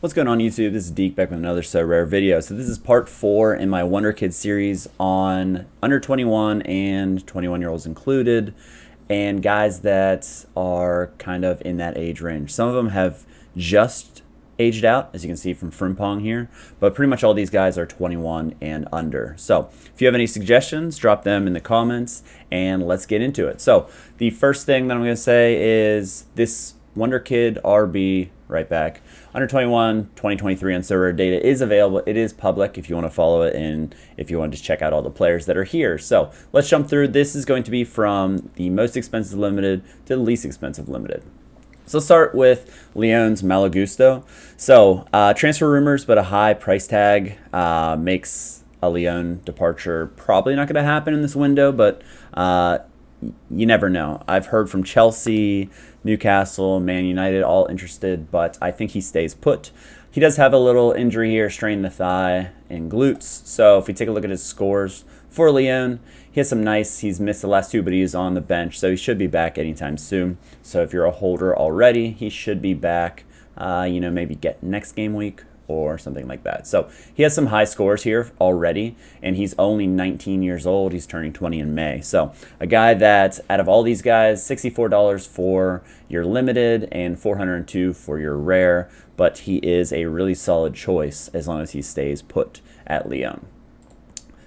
What's going on YouTube? This is Dijk back with another Sorare video. So this is part 4 in my Wonderkid series on under 21 and 21-year-olds included, and guys that are kind of in that age range. Some of them have just aged out, as you can see from Frimpong here, but pretty much all these guys are 21 and under. So if you have any suggestions, drop them in the comments and let's get into it. So the first thing that I'm going to say is this Wonderkid RB right back under 21 2023 on Sorare data is available. It is public if you want to follow it and if you want to just check out all the players that are here. So let's jump through. This is going to be from the most expensive limited to the least expensive limited. So let's start with Lyon's Malagusto. So transfer rumors, but a high price tag makes a Lyon departure probably not going to happen in this window, but you never know. I've heard from Chelsea, Newcastle, Man United, all interested, but I think he stays put. He does have a little injury here, strained the thigh and glutes. So if we take a look at his scores for Lyon, he has some nice, he's missed the last two, but he's on the bench, so he should be back anytime soon. So if you're a holder already, he should be back, maybe get next game week or something like that. So he has some high scores here already, and he's only 19 years old. He's turning 20 in May. So a guy that, out of all these guys, $64 for your limited and $402 for your rare, but he is a really solid choice as long as he stays put at Lyon.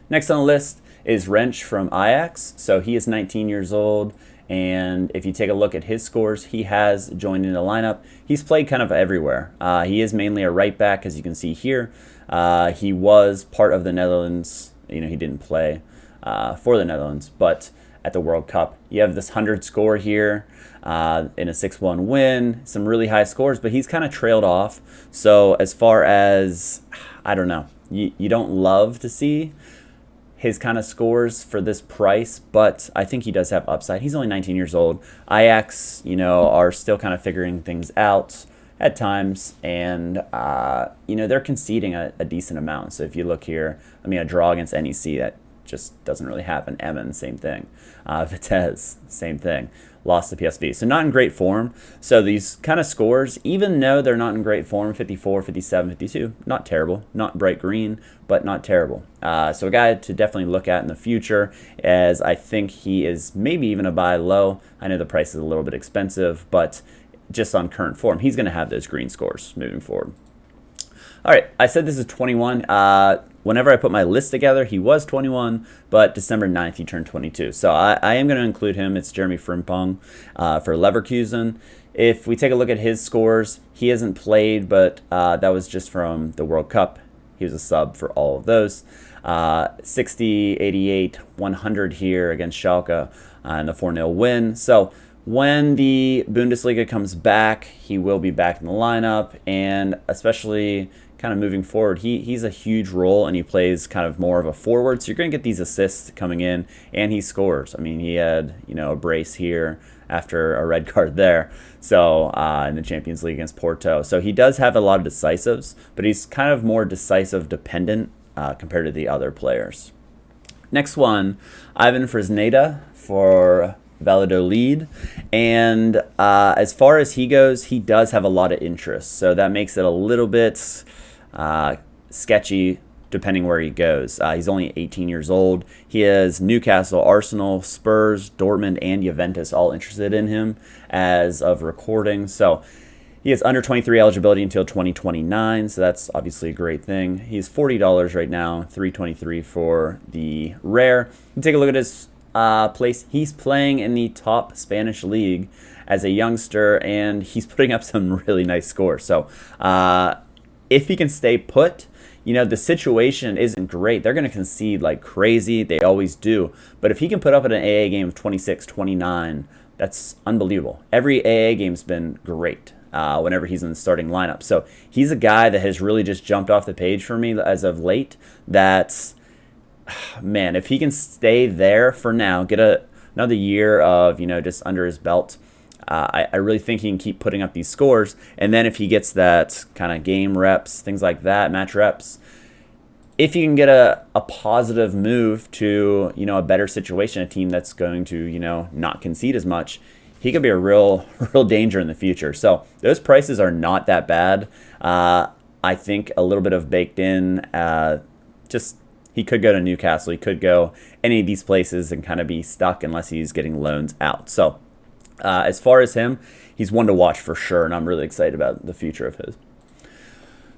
Next on the list is Wrench from Ajax. So he is 19 years old, and if you take a look at his scores, he has joined in the lineup. He's played kind of everywhere. He is mainly a right back, as you can see here. He was part of the Netherlands. He didn't play for the Netherlands, but at the World Cup, you have this 100 score here in a 6-1 win. Some really high scores, but he's kind of trailed off. So as far as, I don't know, you don't love to see his kind of scores for this price, but I think he does have upside. He's only 19 years old. Ajax, are still kind of figuring things out at times, and they're conceding a decent amount. So if you look here, a draw against NEC, that just doesn't really happen. Emmen, same thing. Vitesse, same thing. Lost to PSV. So not in great form. So these kind of scores, even though they're not in great form, 54, 57, 52, not terrible. Not bright green, but not terrible. So a guy to definitely look at in the future, as I think he is maybe even a buy low. I know the price is a little bit expensive, but just on current form, he's going to have those green scores moving forward. All right, I said this is 21. Whenever I put my list together, he was 21, but December 9th, he turned 22. So I am going to include him. It's Jeremy Frimpong for Leverkusen. If we take a look at his scores, he hasn't played, but that was just from the World Cup. He was a sub for all of those. 60, 88, 100 here against Schalke in the 4-0 win. So when the Bundesliga comes back, he will be back in the lineup, and especially kind of moving forward, he's a huge role, and he plays kind of more of a forward, so you're going to get these assists coming in, and he scores. He had a brace here after a red card there, so in the Champions League against Porto. So he does have a lot of decisives, but he's kind of more decisive dependent compared to the other players. Next one, Ivan Frisneta for Valladolid, and as far as he goes, he does have a lot of interest, so that makes it a little bit sketchy depending where he goes. He's only 18 years old. He has Newcastle, Arsenal, Spurs, Dortmund, and Juventus all interested in him as of recording. So he has under 23 eligibility until 2029, so that's obviously a great thing. He's $40 right now, $323 for the rare. You can take a look at his place. He's playing in the top Spanish league as a youngster, and he's putting up some really nice scores. So if he can stay put, the situation isn't great. They're going to concede like crazy. They always do. But if he can put up at an AA game of 26, 29, that's unbelievable. Every AA game's been great whenever he's in the starting lineup. So he's a guy that has really just jumped off the page for me as of late. That's, man, if he can stay there for now, get another year of, just under his belt, I really think he can keep putting up these scores. And then if he gets that kind of game reps, things like that, match reps, if you can get a positive move to, a better situation, a team that's going to, not concede as much, he could be a real danger in the future. So those prices are not that bad. I think a little bit of baked in. Just he could go to Newcastle. He could go any of these places and kind of be stuck unless he's getting loans out. So as far as him, he's one to watch for sure, and I'm really excited about the future of his.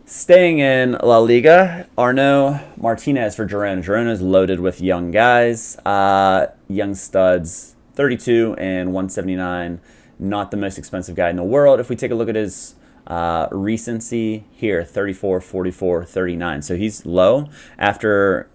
Staying in La Liga, Arno Martinez for Girona. Girona is loaded with young guys, young studs, 32 and 179. Not the most expensive guy in the world. If we take a look at his recency here, 34, 44, 39. So he's low after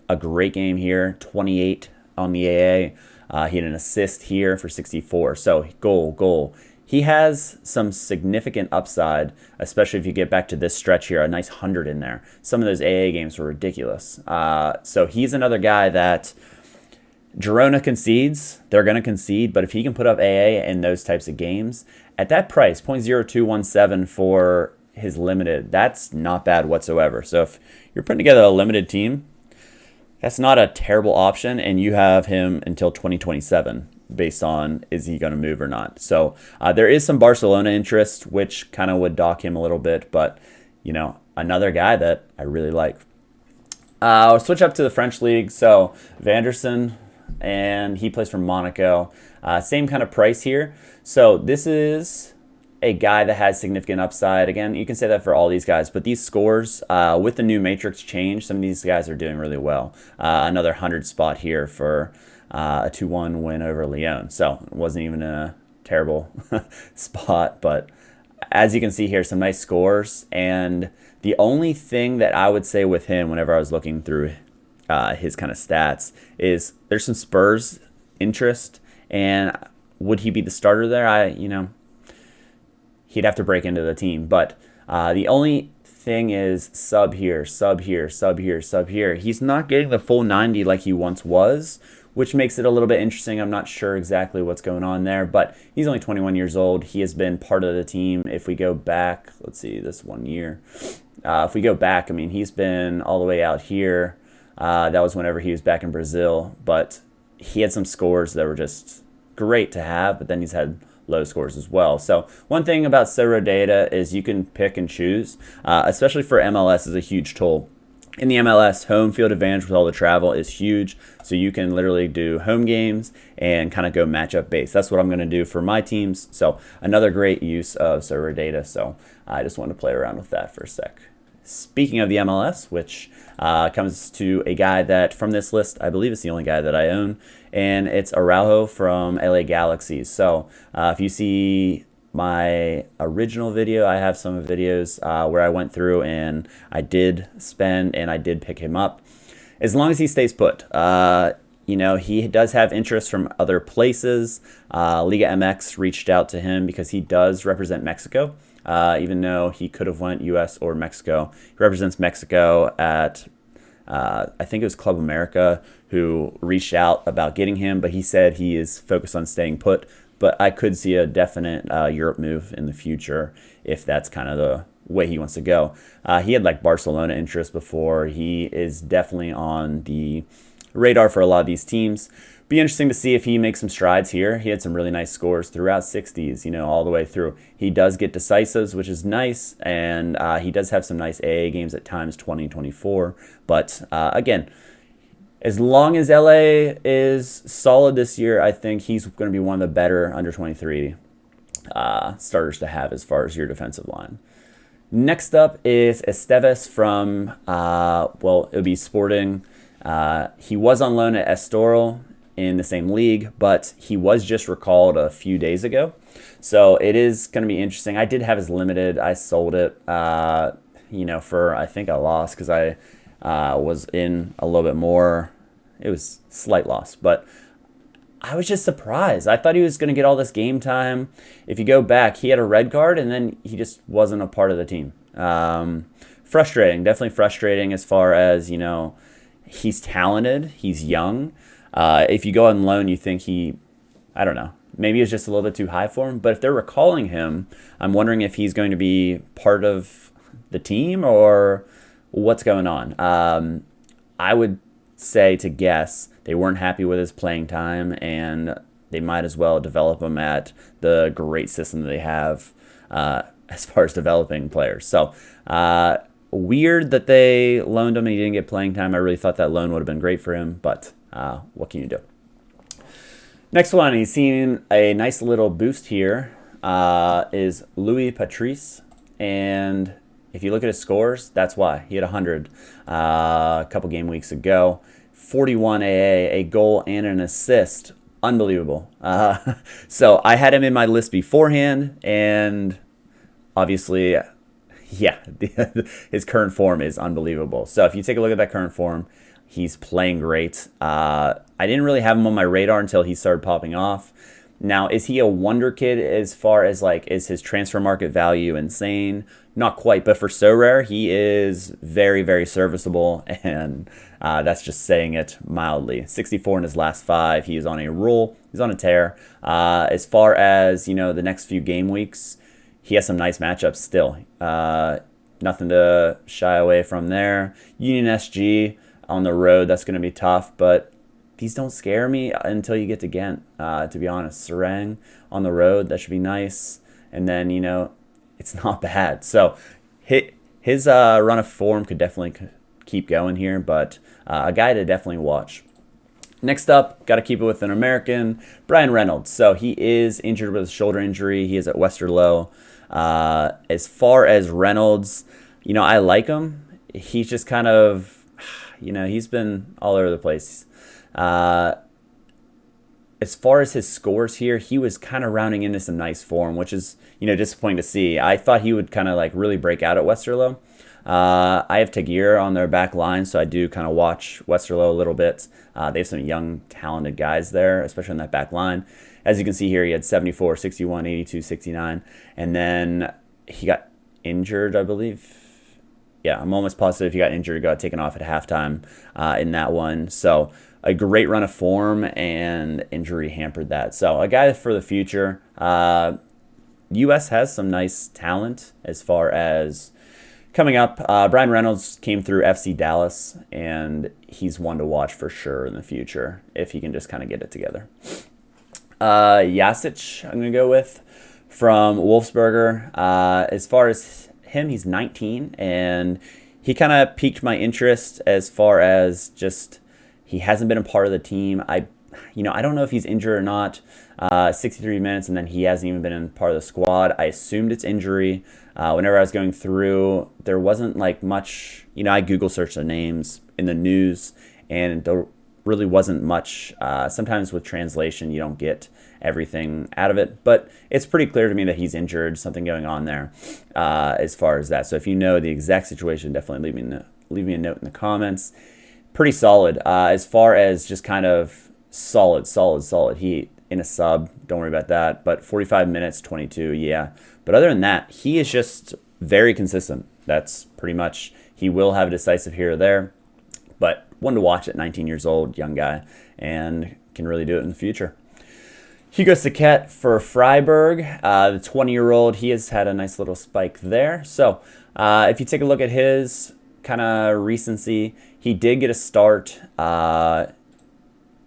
a great game here, 28 on the AA. He had an assist here for 64. So goal. He has some significant upside, especially if you get back to this stretch here, a nice 100 in there. Some of those AA games were ridiculous. So he's another guy that Girona concedes. They're going to concede, but if he can put up AA in those types of games, at that price, 0.0217 for his limited, that's not bad whatsoever. So if you're putting together a limited team, that's not a terrible option, and you have him until 2027 based on is he going to move or not. So there is some Barcelona interest, which kind of would dock him a little bit, but, you know, another guy that I really like. I'll switch up to the French league. So Vanderson, and he plays for Monaco. Same kind of price here. So this is a guy that has significant upside. Again, you can say that for all these guys, but these scores, with the new matrix change, some of these guys are doing really well. Another 100 spot here for a 2-1 win over Lyon. So it wasn't even a terrible spot, but as you can see here, some nice scores. And the only thing that I would say with him whenever I was looking through his kind of stats is there's some Spurs interest, and would he be the starter there? He'd have to break into the team, but the only thing is sub here. He's not getting the full 90 like he once was, which makes it a little bit interesting. I'm not sure exactly what's going on there, but he's only 21 years old. He has been part of the team. If we go back, let's see, this 1 year. If we go back, I mean, he's been all the way out here. That was whenever he was back in Brazil, but he had some scores that were just great to have, but then he's had low scores as well. So one thing about Sorare data is you can pick and choose, especially for MLS is a huge tool. In the MLS, home field advantage with all the travel is huge, so you can literally do home games and kind of go matchup based. That's what I'm going to do for my teams. So another great use of Sorare data. So I just wanted to play around with that for a sec. Speaking of the MLS, which comes to a guy that from this list, I believe it's the only guy that I own, and it's Araujo from LA Galaxy. So if you see my original video, I have some videos where I went through and I did spend and I did pick him up. As long as he stays put, he does have interest from other places. Liga MX reached out to him because he does represent Mexico. Even though he could have went U.S. or Mexico. He represents Mexico at, I think it was Club America, who reached out about getting him, but he said he is focused on staying put. But I could see a definite Europe move in the future if that's kind of the way he wants to go. He had like Barcelona interest before. He is definitely on the radar for a lot of these teams. Be interesting to see if he makes some strides here. He had some really nice scores throughout 60s, all the way through. He does get decisives, which is nice, and he does have some nice AA games at times, 20, 24. But again, as long as LA is solid this year, I think he's going to be one of the better under 23 starters to have as far as your defensive line. Next up is Estevez from, it would be Sporting. He was on loan at Estoril in the same league, but he was just recalled a few days ago. So it is going to be interesting. I did have his limited. I sold it, for I think a loss because I was in a little bit more. It was slight loss, but I was just surprised. I thought he was going to get all this game time. If you go back, he had a red card, and then he just wasn't a part of the team. Frustrating, definitely frustrating as far as, he's talented, he's young. If you go on loan, you think I don't know, maybe it's just a little bit too high for him. But if they're recalling him, I'm wondering if he's going to be part of the team or what's going on. I would say to guess they weren't happy with his playing time, and they might as well develop him at the great system that they have. I as far as developing players. So weird that they loaned him and he didn't get playing time. I really thought that loan would have been great for him, but what can you do? Next one, he's seen a nice little boost here, is Louis Patrice. And if you look at his scores, that's why. He had 100 a couple game weeks ago. 41 AA, a goal and an assist. Unbelievable. So I had him in my list beforehand, and obviously, yeah, his current form is unbelievable. So if you take a look at that current form, he's playing great. I didn't really have him on my radar until he started popping off. Now, is he a wonder kid as far as like, is his transfer market value insane? Not quite, but for Sorare, he is very, very serviceable, and that's just saying it mildly. 64 in his last 5. He is on a roll. He's on a tear. As far as, you know, the next few game weeks, he has some nice matchups still. Nothing to shy away from there. Union SG on the road, that's going to be tough, but these don't scare me until you get to Ghent, to be honest. Serang on the road, that should be nice. And then, you know, it's not bad. So his run of form could definitely keep going here, but a guy to definitely watch. Next up, got to keep it with an American, Brian Reynolds. So he is injured with a shoulder injury. He is at Westerlo. As far as Reynolds, you know, I like him. He's just kind of, you know, he's been all over the place. As far as his scores here, he was kind of rounding into some nice form, which is, you know, disappointing to see. I thought he would kind of like really break out at Westerlo. I have Tagir on their back line, so I do kind of watch Westerlo a little bit. They have some young, talented guys there, especially on that back line. As you can see here, he had 74, 61, 82, 69, and then he got injured, I believe. Yeah, I'm almost positive he got injured, got taken off at halftime in that one. So a great run of form, and injury hampered that. So a guy for the future. U.S. has some nice talent as far as coming up. Brian Reynolds came through FC Dallas, and he's one to watch for sure in the future if he can just kind of get it together. Jasic, I'm going to go with from Wolfsberger. As far as him, he's 19, and he kind of piqued my interest as far as just he hasn't been a part of the team. I don't know if he's injured or not. 63 minutes, and then he hasn't even been in part of the squad. I assumed it's injury. Whenever I was going through, there wasn't like much, you know, I Google searched the names in the news, and there really wasn't much. Sometimes with translation, you don't get everything out of it, but it's pretty clear to me that he's injured, something going on there as far as that. So if you know the exact situation, definitely leave me a note in the comments. Pretty solid. As far as just kind of solid. He in a sub, don't worry about that. But 45 minutes, 22, yeah. But other than that, he is just very consistent. That's pretty much, he will have a decisive here or there, but one to watch at 19 years old, young guy, and can really do it in the future. Hugo Saquet for Freiburg, the 20-year-old, he has had a nice little spike there. So if you take a look at his kind of recency, he did get a start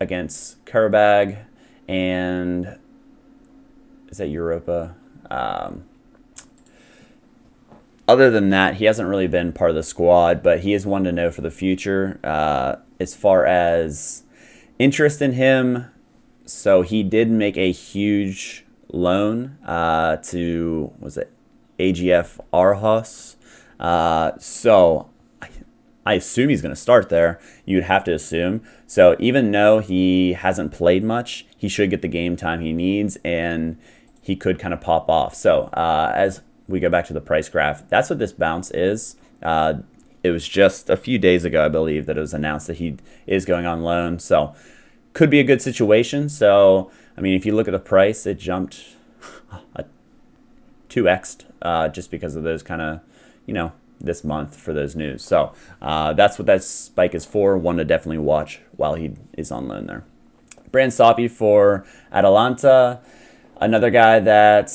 against Karabag, and is that Europa? Other than that, he hasn't really been part of the squad, but he is one to know for the future. As far as interest in him, so he did make a huge loan to, was it AGF Aarhus? So I assume he's going to start there. You'd have to assume. So even though he hasn't played much, he should get the game time he needs, and he could kind of pop off. So as we go back to the price graph, that's what this bounce is. It was just a few days ago, I believe, that it was announced that he is going on loan. So could be a good situation. So, I mean, if you look at the price, it jumped 2x'd just because of those kind of, you know, this month for those news. So that's what that spike is for. One to definitely watch while he is on loan there. Brand Soppy for Atalanta, another guy that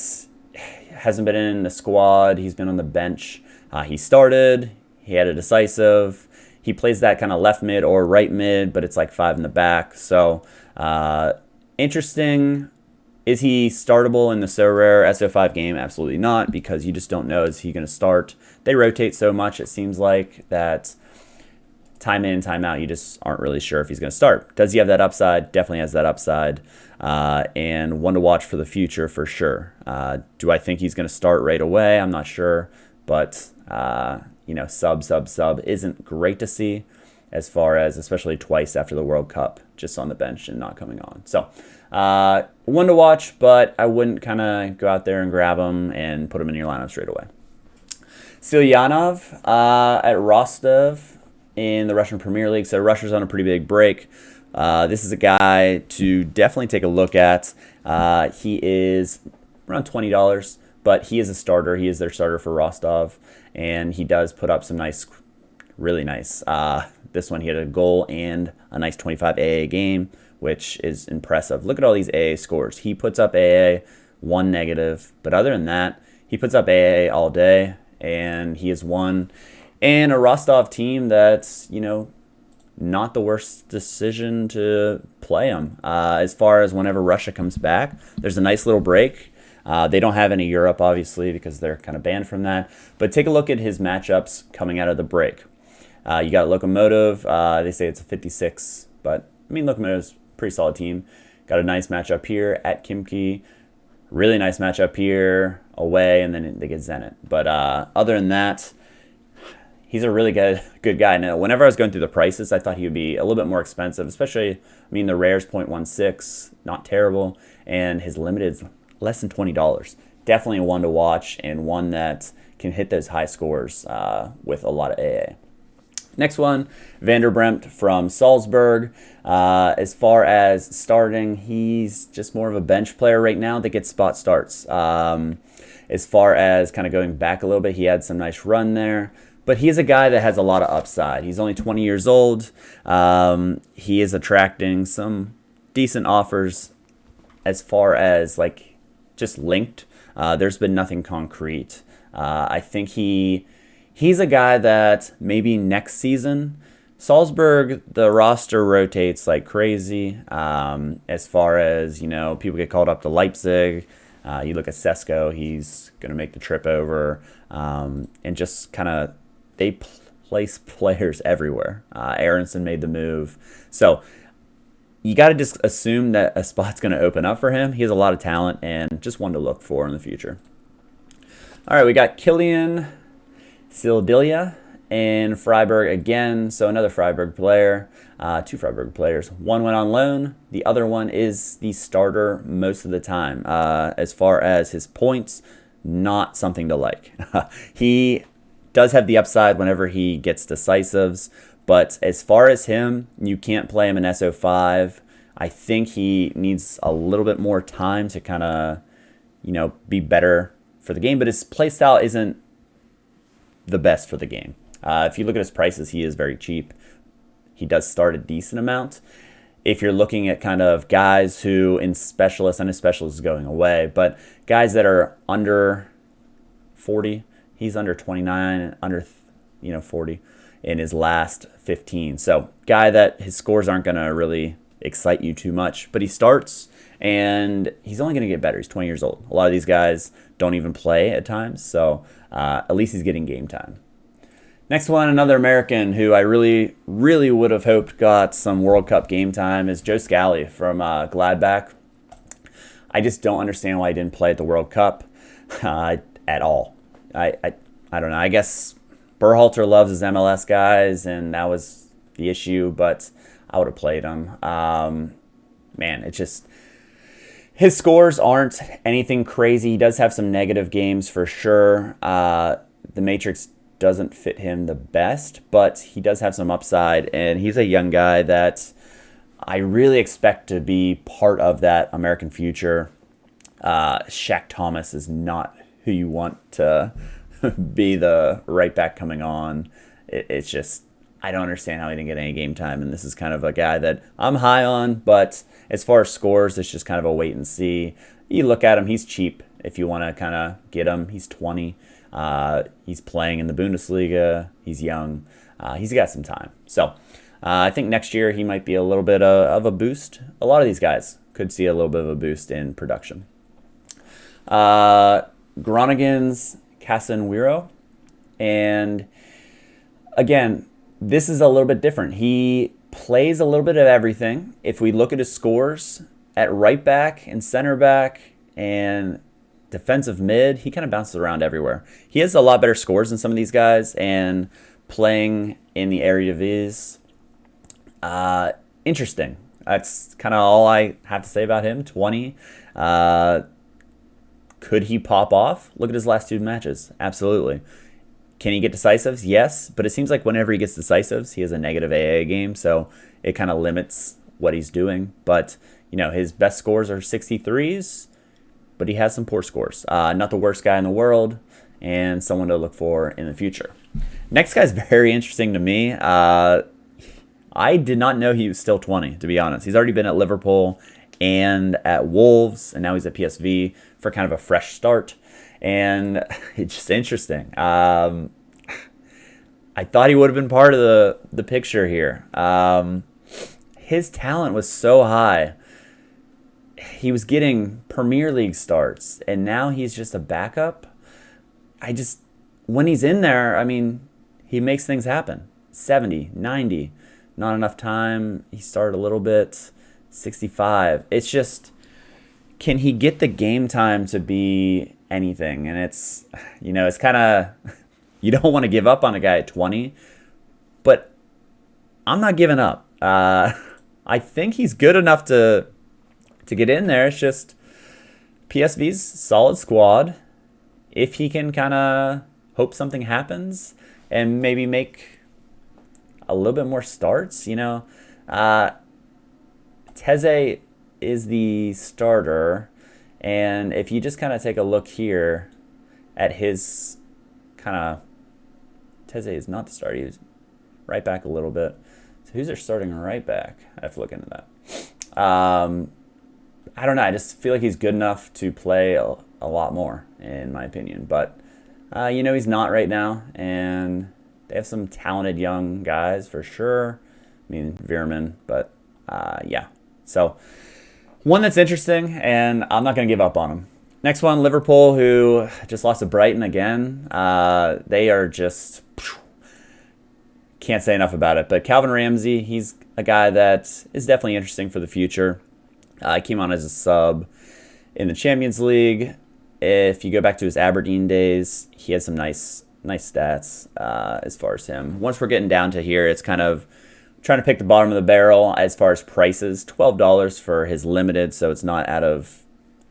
hasn't been in the squad. He's been on the bench. He started. He had a decisive. He plays that kind of left mid or right mid, but it's like 5 in the back. So interesting Is he startable in the Sorare SO5 game? Absolutely not, because you just don't know, is he going to start? They rotate so much, it seems like, that time in, time out, you just aren't really sure if he's going to start. Does he have that upside? Definitely has that upside. And one to watch for the future for sure. Do I think he's going to start right away? I'm not sure. But, sub isn't great to see, as far as especially twice after the World Cup, just on the bench and not coming on. So, one to watch, but I wouldn't kind of go out there and grab him and put him in your lineup straight away. Silyanov at Rostov in the Russian Premier League. So Russia's on a pretty big break. This is a guy to definitely take a look at. He is around $20, but he is a starter. He is their starter for Rostov, and he does put up some nice, really nice. This one, he had a goal and a nice 25 AA game, which is impressive. Look at all these AA scores. He puts up AA, 1 negative, but other than that, he puts up AA all day, and he has won. And a Rostov team that's, not the worst decision to play him. As far as whenever Russia comes back, there's a nice little break. They don't have any Europe, obviously, because they're kind of banned from that. But take a look at his matchups coming out of the break. You got Lokomotiv. They say it's a 56, but, Lokomotiv's a pretty solid team. Got a nice matchup here at Khimki. Really nice matchup here away, and then they get Zenit. But other than that, he's a really good guy. Now, whenever I was going through the prices, I thought he would be a little bit more expensive, especially, the rare's 0.16, not terrible, and his limited is less than $20. Definitely one to watch, and one that can hit those high scores with a lot of AA. Next one, Vanderbremt from Salzburg. As far as starting, he's just more of a bench player right now that gets spot starts. As far as kind of going back a little bit, he had some nice run there. But he's a guy that has a lot of upside. He's only 20 years old. He is attracting some decent offers as far as just linked. There's been nothing concrete. I think he's a guy that maybe next season, Salzburg, the roster rotates like crazy. As far as, people get called up to Leipzig. You look at Sesko, he's going to make the trip over. And just kind of, they place players everywhere. Aronson made the move. So you got to just assume that a spot's going to open up for him. He has a lot of talent and just one to look for in the future. All right, we got Kylian Sildilia in Freiburg again. So another Freiburg player, 2 Freiburg players. One went on loan. The other one is the starter most of the time. As far as his points, not something to like. He does have the upside whenever he gets decisives, but as far as him, you can't play him in SO5. I think he needs a little bit more time to kind of, be better for the game, but his playstyle isn't the best for the game. If you look at his prices, he is very cheap. He does start a decent amount. If you're looking at kind of guys who in specialists, and his specialist is going away, but guys that are under 40, he's under 29, under 40 in his last 15. So guy that his scores aren't going to really excite you too much, but he starts and he's only going to get better. He's 20 years old. A lot of these guys don't even play at times, so at least he's getting game time. Next one, another American who I really, really would have hoped got some World Cup game time is Joe Scally from Gladbach. I just don't understand why he didn't play at the World Cup at all. I don't know. I guess Berhalter loves his MLS guys, and that was the issue, but I would have played him. It's just, his scores aren't anything crazy. He does have some negative games for sure. The Matrix doesn't fit him the best, but he does have some upside, and he's a young guy that I really expect to be part of that American future. Shaq Thomas is not who you want to be the right back coming on. It's just, I don't understand how he didn't get any game time, and this is kind of a guy that I'm high on, but as far as scores, it's just kind of a wait and see. You look at him, he's cheap if you want to kind of get him. He's 20. He's playing in the Bundesliga. He's young. He's got some time. So I think next year he might be a little bit of a boost. A lot of these guys could see a little bit of a boost in production. Groningen's Casemiro, and again, this is a little bit different. He plays a little bit of everything. If we look at his scores at right back and center back and defensive mid, he kind of bounces around everywhere. He has a lot better scores than some of these guys, and playing in the Eredivisie, interesting. That's kind of all I have to say about him. 20. Could he pop off? Look at his last 2 matches. Absolutely. Can he get decisives? Yes, but it seems like whenever he gets decisives, he has a negative AA game, so it kind of limits what he's doing. But, you know, his best scores are 63s, but he has some poor scores. Not the worst guy in the world, and someone to look for in the future. Next guy's very interesting to me. I did not know he was still 20, to be honest. He's already been at Liverpool and at Wolves, and now he's at PSV for kind of a fresh start. And it's just interesting. I thought he would have been part of the picture here. His talent was so high. He was getting Premier League starts, and now he's just a backup. When he's in there, I mean, he makes things happen. 70, 90, not enough time. He started a little bit, 65. It's just, can he get the game time to be anything? And it's, you know, it's kind of, you don't want to give up on a guy at 20, but I'm not giving up. I think he's good enough to get in there. It's just PSV's solid squad. If he can kind of hope something happens and maybe make a little bit more starts, you know. Teze is the starter, and if you just kind of take a look here at his kind of, Teze is not the starter. He's right back a little bit. So who's their starting right back? I have to look into that. I don't know. I just feel like he's good enough to play a lot more, in my opinion. But, you know, he's not right now. And they have some talented young guys for sure. I mean, Veerman. But, yeah. So, one that's interesting, and I'm not going to give up on him. Next one, Liverpool, who just lost to Brighton again. They are just... can't say enough about it. But Calvin Ramsey, he's a guy that is definitely interesting for the future. He came on as a sub in the Champions League. If you go back to his Aberdeen days, he had some nice stats as far as him. Once we're getting down to here, it's kind of trying to pick the bottom of the barrel as far as prices. $12 for his limited, so it's not out of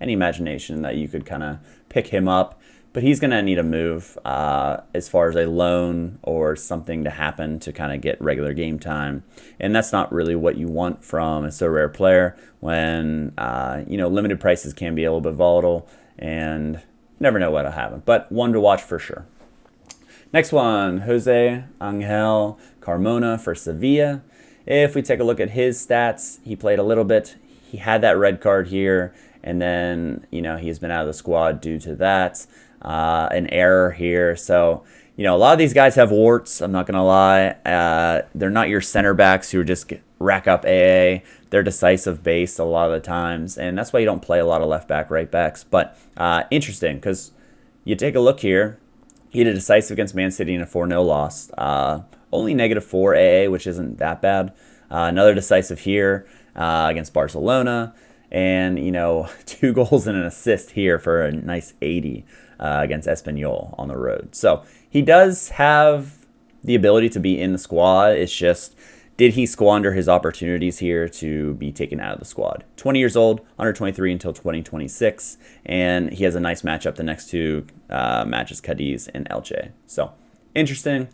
any imagination that you could kind of pick him up. But he's going to need a move as far as a loan or something to happen to kind of get regular game time. And that's not really what you want from a Sorare player when, you know, limited prices can be a little bit volatile and you never know what'll happen. But one to watch for sure. Next one, Jose Angel Carmona for Sevilla. If we take a look at his stats, he played a little bit. He had that red card here, and then, you know, he's been out of the squad due to that. An error here. So, you know, a lot of these guys have warts. I'm not going to lie. They're not your center backs who just rack up AA. They're decisive based a lot of the times. And that's why you don't play a lot of left back, right backs. But interesting because you take a look here. He did decisive against Man City in a 4-0 loss. Only -4 AA, which isn't that bad. Another decisive here against Barcelona. And, you know, 2 goals and an assist here for a nice 80 against Espanyol on the road. So he does have the ability to be in the squad. It's just, did he squander his opportunities here to be taken out of the squad? 20 years old, under 23 until 2026. And he has a nice matchup the next 2 matches, Cadiz and Elche. So interesting,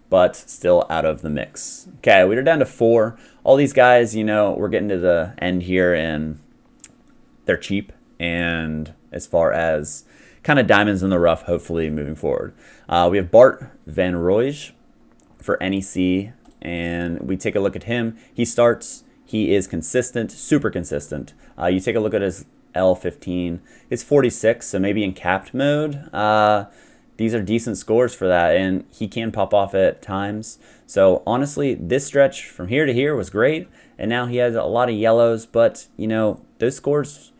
but still out of the mix. Okay, we're down to 4. All these guys, you know, we're getting to the end here, and they're cheap, and as far as kind of diamonds in the rough, hopefully moving forward. We have Bart Van Rooij for NEC, and we take a look at him. He starts. He is consistent, super consistent. You take a look at his L15. It's 46, so maybe in capped mode. these are decent scores for that, and he can pop off at times. So honestly, this stretch from here to here was great, and now he has a lot of yellows, but you know, those scores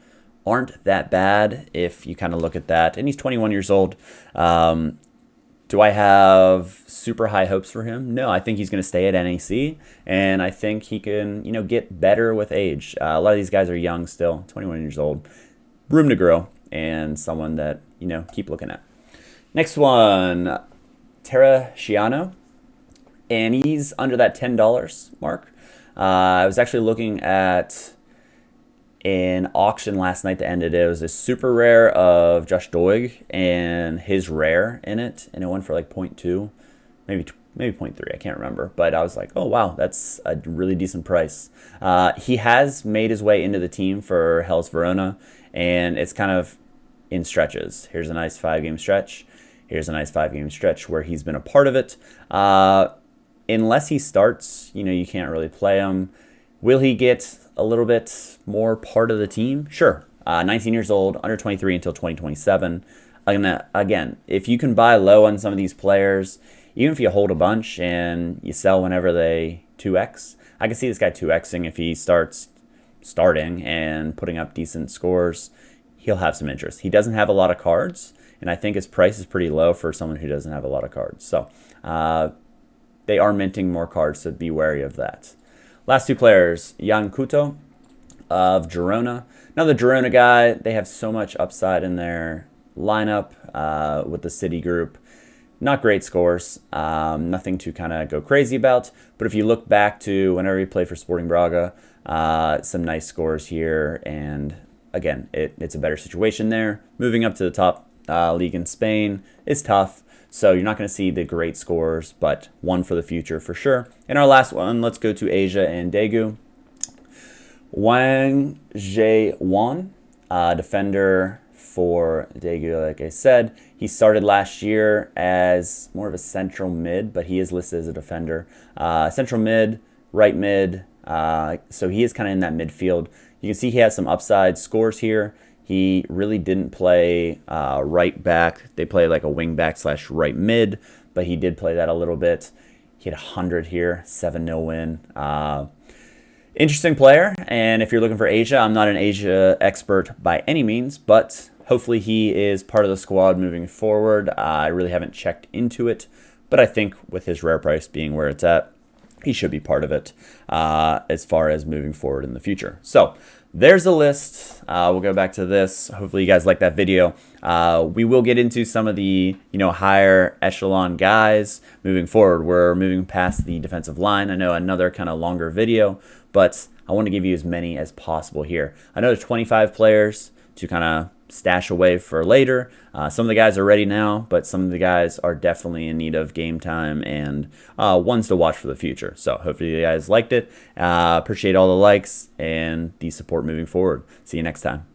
aren't that bad if you kind of look at that. And he's 21 years old. Do I have super high hopes for him? No, I think he's going to stay at NEC, and I think he can, you know, get better with age. A lot of these guys are young still, 21 years old. Room to grow, and someone that, you know, keep looking at. Next one, Schiano, and he's under that $10 mark. I was actually looking at an auction last night that ended. It was a super rare of Josh Doig and his rare in it, and it went for like 0.2, maybe 0.3, I can't remember, but I was like, oh wow, that's a really decent price. He has made his way into the team for Hellas Verona, and it's kind of in stretches. Here's a nice 5-game stretch. Here's a nice 5-game stretch where he's been a part of it. Unless he starts, you know, you can't really play him. Will he get a little bit more part of the team? Sure. 19 years old, under 23 until 2027. Again, if you can buy low on some of these players, even if you hold a bunch and you sell whenever they 2x, I can see this guy 2xing if he starts starting and putting up decent scores. He'll have some interest. He doesn't have a lot of cards, and I think his price is pretty low for someone who doesn't have a lot of cards. So they are minting more cards, so be wary of that. Last two players, Kouto of Girona. Another Girona guy. They have so much upside in their lineup with the City group. Not great scores. Nothing to kind of go crazy about. But if you look back to whenever he played for Sporting Braga, some nice scores here. And again, it's a better situation there. Moving up to the top league in Spain is tough. So you're not going to see the great scores, but one for the future for sure. And our last one, let's go to Asia and Daegu. Wang defender for Daegu, like I said. He started last year as more of a central mid, but he is listed as a defender. Central mid, right mid, so he is kind of in that midfield. You can see he has some upside scores here. He really didn't play right back. They play like a wing back / right mid, but he did play that a little bit. He had 100 here, 7-0 win. Interesting player, and if you're looking for Asia, I'm not an Asia expert by any means, but hopefully he is part of the squad moving forward. I really haven't checked into it, but I think with his rare price being where it's at, he should be part of it as far as moving forward in the future. So there's a list. We'll go back to this. Hopefully you guys like that video. We will get into some of the higher echelon guys moving forward. We're moving past the defensive line. I know another kind of longer video, but I want to give you as many as possible here. I know there's 25 players to kind of stash away for later. Some of the guys are ready now, but some of the guys are definitely in need of game time and ones to watch for the future. So hopefully you guys liked it. Appreciate all the likes and the support moving forward. See you next time.